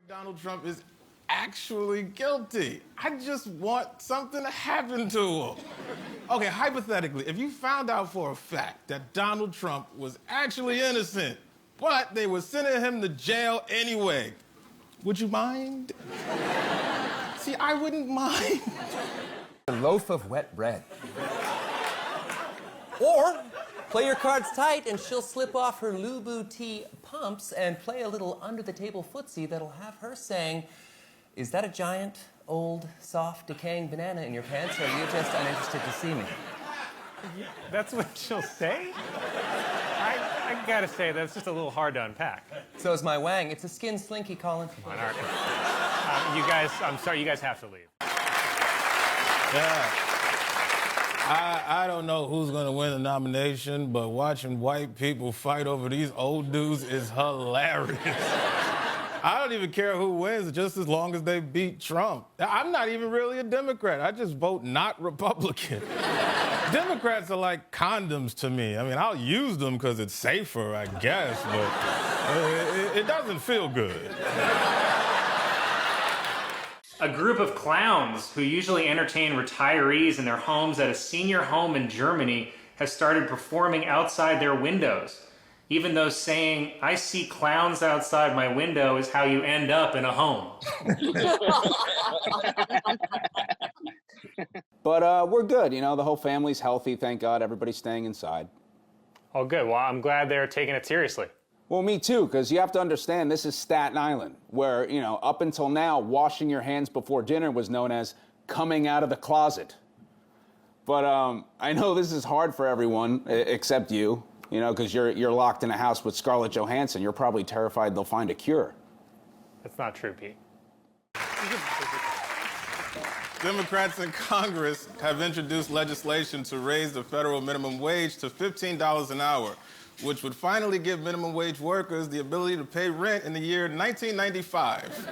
Donald Trump is actually guilty. I just want something to happen to him. Okay, hypothetically, if you found out for a fact that Donald Trump was actually innocent, but they were sending him to jail anyway, would you mind? See, I wouldn't mind. A loaf of wet bread. Or play your cards tight and she'll slip off her Louboutin pumps and play a little under-the-table footsie that'll have her saying, "Is that a giant, old, soft, decaying banana in your pants, or are you just uninterested to see me?" That's what she'll say? I gotta say, that's just a little hard to unpack. So is my wang. It's a skin slinky, Colin. Come on, you guys, I'm sorry, you guys have to leave. Yeah. I don't know who's gonna win the nomination, but watching white people fight over these old dudes is hilarious. I don't even care who wins, just as long as they beat Trump. I'm not even really a Democrat. I just vote not Republican. Democrats are like condoms to me. I mean, I'll use them because it's safer, I guess, but it doesn't feel good. A group of clowns who usually entertain retirees in their homes at a senior home in Germany has started performing outside their windows. Even though saying, "I see clowns outside my window" is how you end up in a home. But we're good, you know, the whole family's healthy, thank God, everybody's staying inside. Oh, good. Well, I'm glad they're taking it seriously. Well, me too, because you have to understand this is Staten Island, where, you know, up until now, washing your hands before dinner was known as coming out of the closet. But I know this is hard for everyone, except you, you know, because you're locked in a house with Scarlett Johansson. You're probably terrified they'll find a cure. That's not true, Pete. Democrats in Congress have introduced legislation to raise the federal minimum wage to $15 an hour, which would finally give minimum wage workers the ability to pay rent in the year 1995.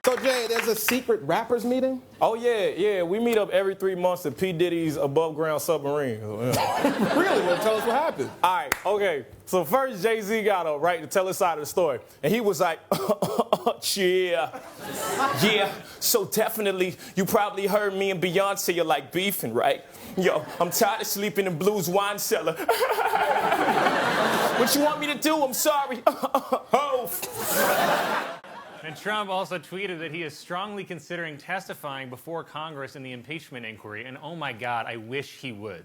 So, Jay, there's a secret rappers meeting? Oh, yeah. We meet up every 3 months at P. Diddy's above-ground submarine. Really? Well, tell us what happened. All right, okay. So first, Jay-Z got up, right, to tell his side of the story. And he was like, yeah, so definitely, you probably heard me and Beyonce are like beefing, right? Yo, I'm tired of sleeping in Blue's wine cellar. What you want me to do? I'm sorry. And Trump also tweeted that he is strongly considering testifying before Congress in the impeachment inquiry, and oh my God, I wish he would.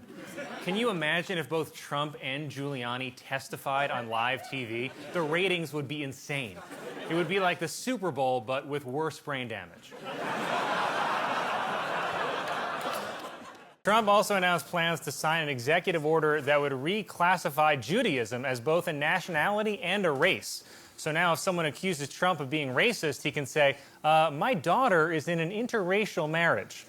Can you imagine if both Trump and Giuliani testified on live TV? The ratings would be insane. It would be like the Super Bowl, but with worse brain damage. Trump also announced plans to sign an executive order that would reclassify Judaism as both a nationality and a race. So now if someone accuses Trump of being racist, he can say, my daughter is in an interracial marriage.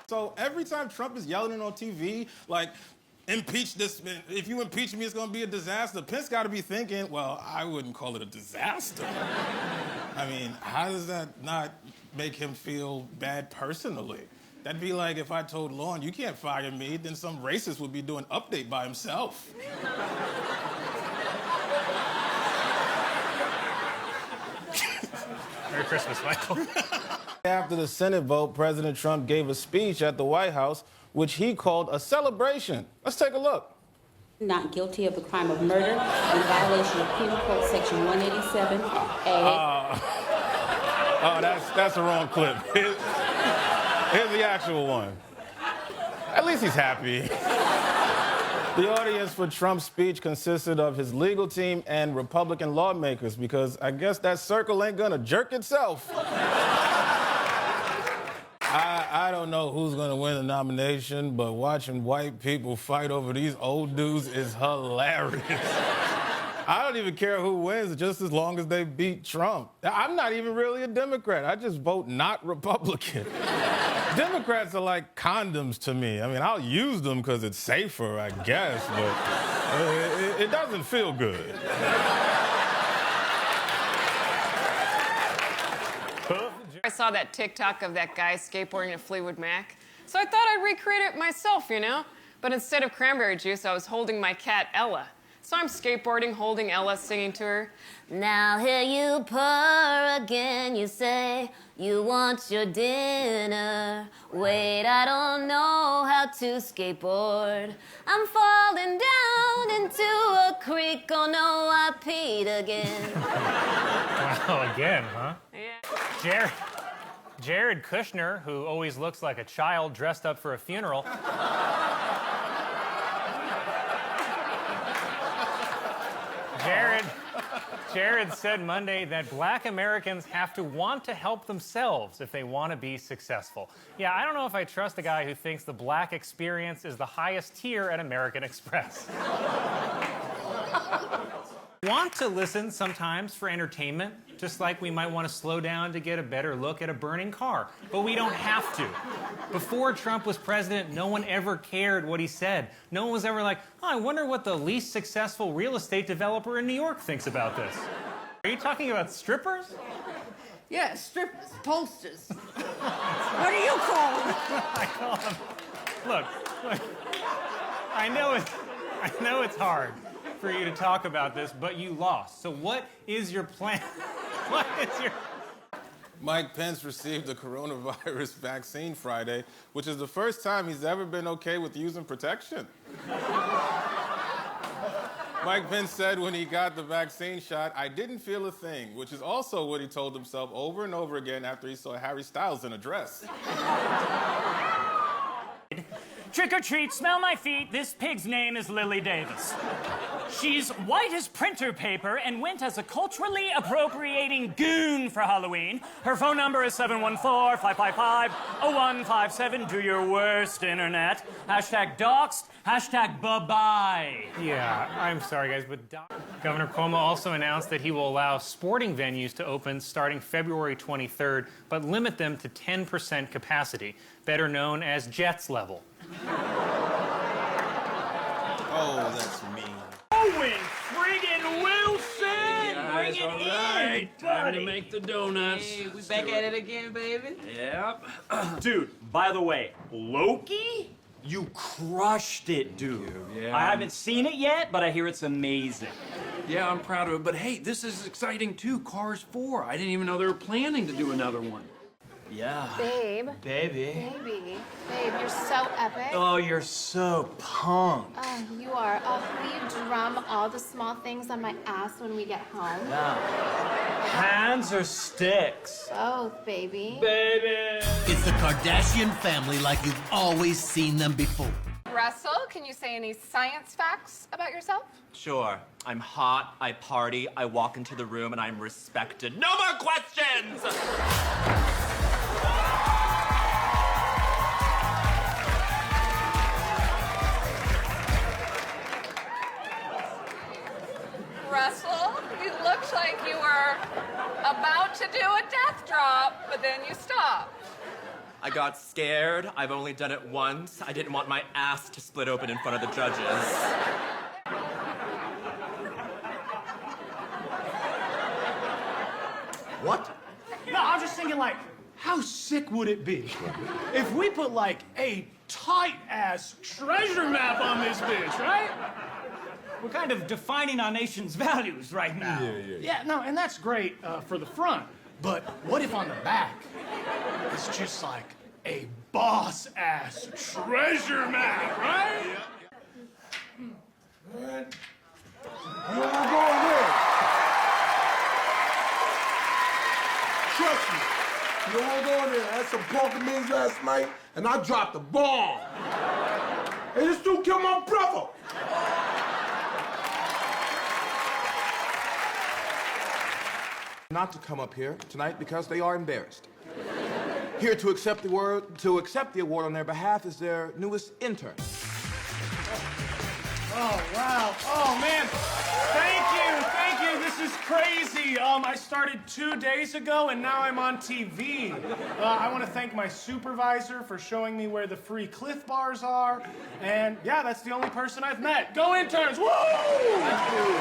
So every time Trump is yelling on TV, like, impeach this, if you impeach me, it's going to be a disaster, Pence got to be thinking, well, I wouldn't call it a disaster. I mean, how does that not make him feel bad personally? That'd be like if I told Lauren, you can't fire me, then some racist would be doing Update by himself. Merry Christmas, Michael. After the Senate vote, President Trump gave a speech at the White House, which he called a celebration. Let's take a look. Not guilty of the crime of murder in violation of Penal Code Section 187A. Oh, that's the wrong clip. Here's the actual one. At least he's happy. The audience for Trump's speech consisted of his legal team and Republican lawmakers because I guess that circle ain't gonna jerk itself. I don't know who's gonna win the nomination, but watching white people fight over these old dudes is hilarious. I don't even care who wins, just as long as they beat Trump. I'm not even really a Democrat. I just vote not Republican. Democrats are like condoms to me. I mean, I'll use them because it's safer, I guess, but it doesn't feel good. I saw that TikTok of that guy skateboarding at Fleetwood Mac, so I thought I'd recreate it myself, you know? But instead of cranberry juice, I was holding my cat, Ella. So I'm skateboarding, holding Ella, singing to her. Now here you purr again, you say you want your dinner. Wait, I don't know how to skateboard. I'm falling down into a creek, oh no, I peed again. Wow, again, huh? Yeah. Jared Kushner, who always looks like a child dressed up for a funeral. Jared said Monday that Black Americans have to want to help themselves if they want to be successful. Yeah, I don't know if I trust a guy who thinks the Black experience is the highest tier at American Express. Want to listen sometimes for entertainment, just like we might want to slow down to get a better look at a burning car, but we don't have to. Before Trump was president, no one ever cared what he said. No one was ever like, oh, I wonder what the least successful real estate developer in New York thinks about this. Are you talking about strippers? Yeah, strippers, posters. What do you call them? I call them. Look, I know it's hard for you to talk about this, but you lost. So what is your plan? What is your... Mike Pence received the coronavirus vaccine Friday, which is the first time he's ever been okay with using protection. Mike Pence said when he got the vaccine shot, I didn't feel a thing, which is also what he told himself over and over again after he saw Harry Styles in a dress. Trick or treat, smell my feet. This pig's name is Lily Davis. She's white as printer paper and went as a culturally appropriating goon for Halloween. Her phone number is 714-555-0157. Do your worst, internet. Hashtag doxed. Hashtag bye-bye. Yeah, I'm sorry, guys, but Governor Cuomo also announced that he will allow sporting venues to open starting February 23rd, but limit them to 10% capacity, better known as Jets level. Oh, that's mean. Owen friggin' Wilson! Bring it in, Time to make the donuts. Hey, we back at it again, baby. Yep. Dude, by the way, Loki? You crushed it, dude. Yeah. I haven't seen it yet, but I hear it's amazing. Yeah, I'm proud of it. But hey, this is exciting too. Cars 4. I didn't even know they were planning to do another one. Yeah. Babe. Baby. Babe, you're so epic. Oh, you're so pumped. Oh, you are. Will you drum all the small things on my ass when we get home? Yeah. Hands or sticks? Both, baby. Baby. It's the Kardashian family like you've always seen them before. Russell, can you say any science facts about yourself? Sure. I'm hot, I party, I walk into the room, and I'm respected. No more questions! Russell, you looked like you were about to do a death drop, but then you stopped. I got scared. I've only done it once. I didn't want my ass to split open in front of the judges. What? No, I'm just thinking, like, how sick would it be if we put, like, a tight-ass treasure map on this bitch, right? We're kind of defining our nation's values right now. Yeah, no, and that's great for the front. But what if on the back, it's just like a boss-ass treasure map, right? All right. You all going where? Trust me. You all going there. I had some pork and beans last night, and I dropped a bomb. And this dude killed my brother. Not to come up here tonight because they are embarrassed. Here to accept the award on their behalf is their newest intern. Oh, wow. Oh, man. Thank you. This is crazy. I started 2 days ago, and now I'm on TV. I want to thank my supervisor for showing me where the free Cliff Bars are. And, yeah, that's the only person I've met. Go interns! Woo! Thank you.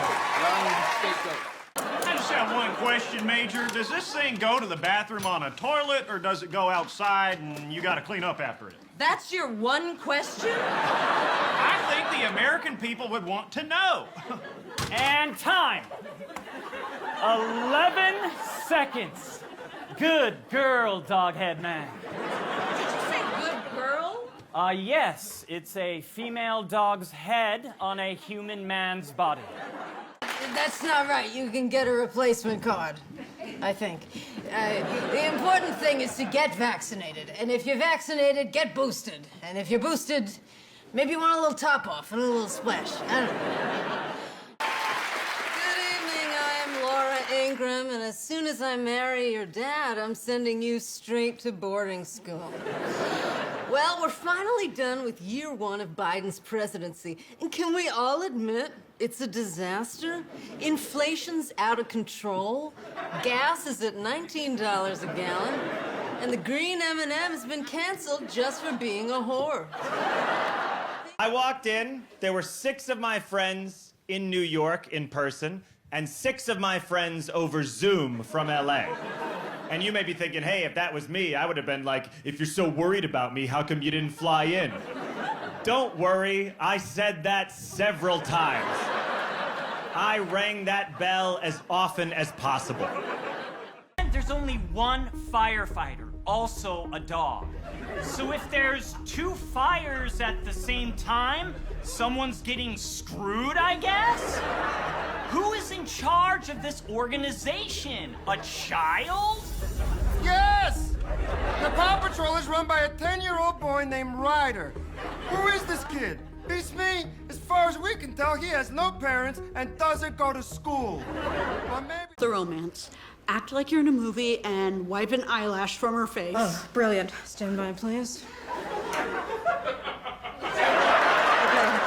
I just have one question. question, Major. Does this thing go to the bathroom on a toilet, or does it go outside and you gotta clean up after it? That's your one question? I think the American people would want to know. And time. 11 seconds. Good girl, Doghead Man. Did you say good girl? Yes. It's a female dog's head on a human man's body. That's not right. You can get a replacement card, I think. The important thing is to get vaccinated. And if you're vaccinated, get boosted. And if you're boosted, maybe you want a little top off and a little splash. I don't know. Good evening. I am Laura Ingram, and as soon as I marry your dad, I'm sending you straight to boarding school. Well, we're finally done with year one of Biden's presidency. And can we all admit it's a disaster? Inflation's out of control. Gas is at $19 a gallon. And the green M&M's been canceled just for being a whore. I walked in, there were 6 of my friends in New York in person, and 6 of my friends over Zoom from LA. And you may be thinking, hey, if that was me, I would have been like, if you're so worried about me, how come you didn't fly in? Don't worry, I said that several times. I rang that bell as often as possible. There's only one firefighter, also a dog. So if there's 2 fires at the same time, someone's getting screwed, I guess? Who is in charge of this organization? A child? Yes! The Paw Patrol is run by a 10-year-old boy named Ryder. Who is this kid? Beats me. As far as we can tell, he has no parents and doesn't go to school. But maybe... The romance. Act like you're in a movie and wipe an eyelash from her face. Oh, brilliant. Stand by, please. Okay,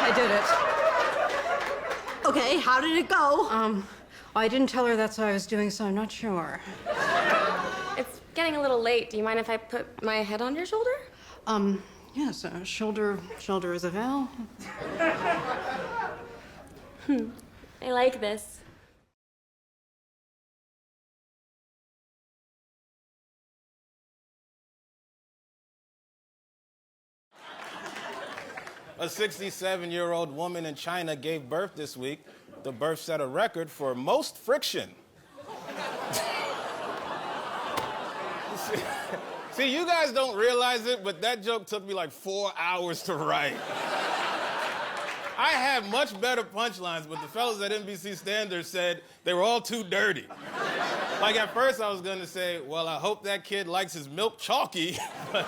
I did it. Okay, how did it go? I didn't tell her that's what I was doing, so I'm not sure. It's getting a little late. Do you mind if I put my head on your shoulder? Yes, shoulder is a vowel. I like this. A 67-year-old woman in China gave birth this week. The birth set a record for most friction. See, you guys don't realize it, but that joke took me like 4 hours to write. I had much better punchlines, but the fellas at NBC Standard said they were all too dirty. Like at first I was gonna say, well, I hope that kid likes his milk chalky, but